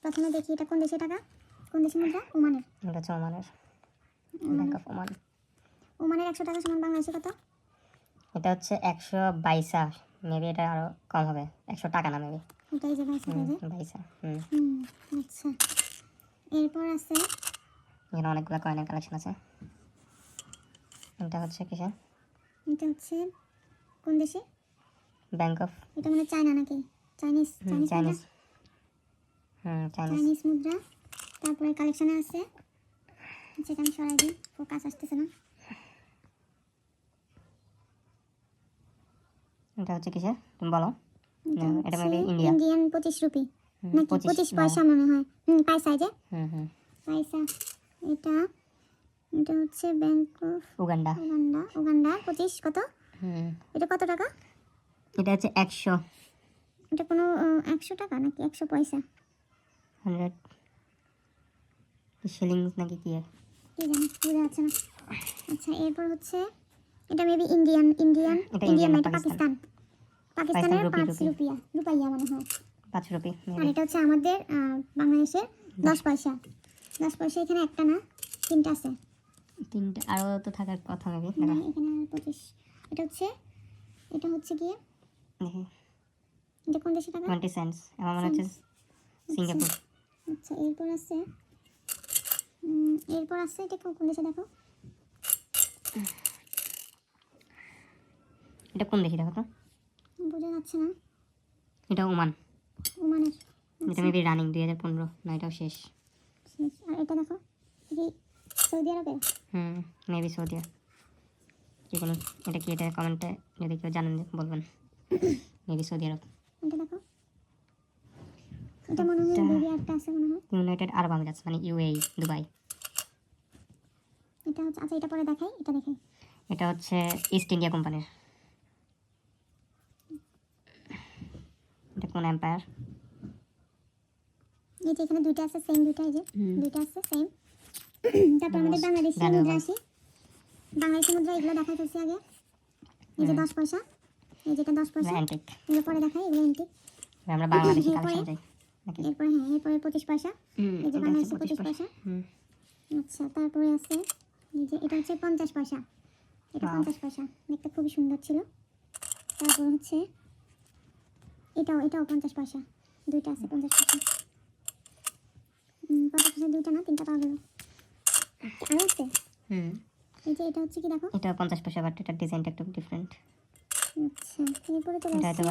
প্রথমে দেখি এটা কোন দেশের টাকা, কোন দেশের মুদ্রা? ওমানের। এটা হচ্ছে ওমানের, ব্যাংক অফ ওমান। ওমানের 100 টাকা সমান বাংলাদেশে কত? এটা হচ্ছে 122, মেবি এটা আরো কম হবে, 100 টাকা না মেবি। এটাই যে 22 টাকা যে। 22। আচ্ছা, এরপর আছে এখানে অনেকগুলো কয়েনের কালেকশন আছে। এটা হচ্ছে কিসে? এটা হচ্ছে কোন দেশে? ব্যাংক অফ, এটা মানে চায়না নাকি? Chinese Chinese Chinese. চাইনিজ মুদ্রা। তারপরে কালেকশনে আছে, যেটা আমি সরাই দিই, ফোকাস আসতেছে না। এটা হচ্ছে কিসে তুমি বলো? এটা হচ্ছে মেবি ইন্ডিয়া। ইন্ডিয়ান 25 রুপি নাকি 25 পয়সা মনে হয়। পয়সা যে পয়সা। এটা এটা হচ্ছে ব্যাংক অফ উগান্ডা। উগান্ডা 25 কত? এটা কত টাকা? এটা হচ্ছে 100। এটা কোনো 100 টাকা নাকি 100 পয়সা? 100 শিলিংস নাকি কি? কি জানি, বোঝা যাচ্ছে না। আচ্ছা, এরপর হচ্ছে এটা মেবি ইন্ডিয়ান না, এটা পাকিস্তানের 5 রুপিয়া মনে হয়। 5 রুপি। আর এটা হচ্ছে আমাদের বাংলাদেশের 10 পয়সা। 10 পয়সা এখানে একটা না, তিনটা আছে। তিনটা আরো তো থাকার কথা মেবি। এখানে 25। এটা হচ্ছে কি? দেখি এটা কোন দেশের টাকা? 20 সেন্টস। আমার মনে হচ্ছে সিঙ্গাপুর। আচ্ছা, এরপর আছে এটা কোন দেশে দেখো? এটা কোন দেখি দেখো তো? বোঝা যাচ্ছে না। এটা ওমানের। এটা আচ্ছা, মেবি রানিং 2015, না এটাও শেষ। আর এটা দেখো, কি সৌদি আরবে? মেবি সৌদি আরব। কি জানি এটা কি, এটা কমেন্টে যদি কেউ জানেন বলবেন। মেবি সৌদি আরব। এটা দেখো, এটা মনে হয় বেবি একটা আছে মনে হয়। ইউনাইটেড আরব আমিরাত, মানে ইউএই, দুবাই। এটা হচ্ছে, আচ্ছা এটা পরে দেখাই, এটা দেখাই। এটা হচ্ছে ইস্ট ইন্ডিয়া কোম্পানির। এটা কোন এম্পায়ার? এই যে এখানে দুইটা আছে, সেম দুইটা, এই যে দুইটা আছে সেম। তারপর আমাদের বাংলাদেশি মুদ্রা আসি। বাংলাদেশি মুদ্রা এগুলো দেখাই ফেলছি আগে। এই যে 10 পয়সা, এই যেটা 10 পয়সা, অ্যান্টিক। এগুলো পরে দেখাই, এগুলো অ্যান্টিক। আমরা বাংলাদেশি কালেকশন চাই নাকি? এরপরে 25 পয়সা, এই যে বাংলাদেশি 25 পয়সা। আচ্ছা, তারপরে আছে এই যে এটা হচ্ছে 50 পয়সা। এটা 50 পয়সা, দেখতে খুবই সুন্দর ছিল। তারপর হচ্ছে এটাও 50 পয়সা, দুইটা আছে 50 পয়সা। 50 পয়সা দুইটা না, তিনটা পাওয়া গেল। আরও আছে, এই যে এটা হচ্ছে কি দেখো, এটা 50 পয়সা, বাট এটার ডিজাইনটা একটু ডিফারেন্ট। আচ্ছা, এরপরে চলে আসছে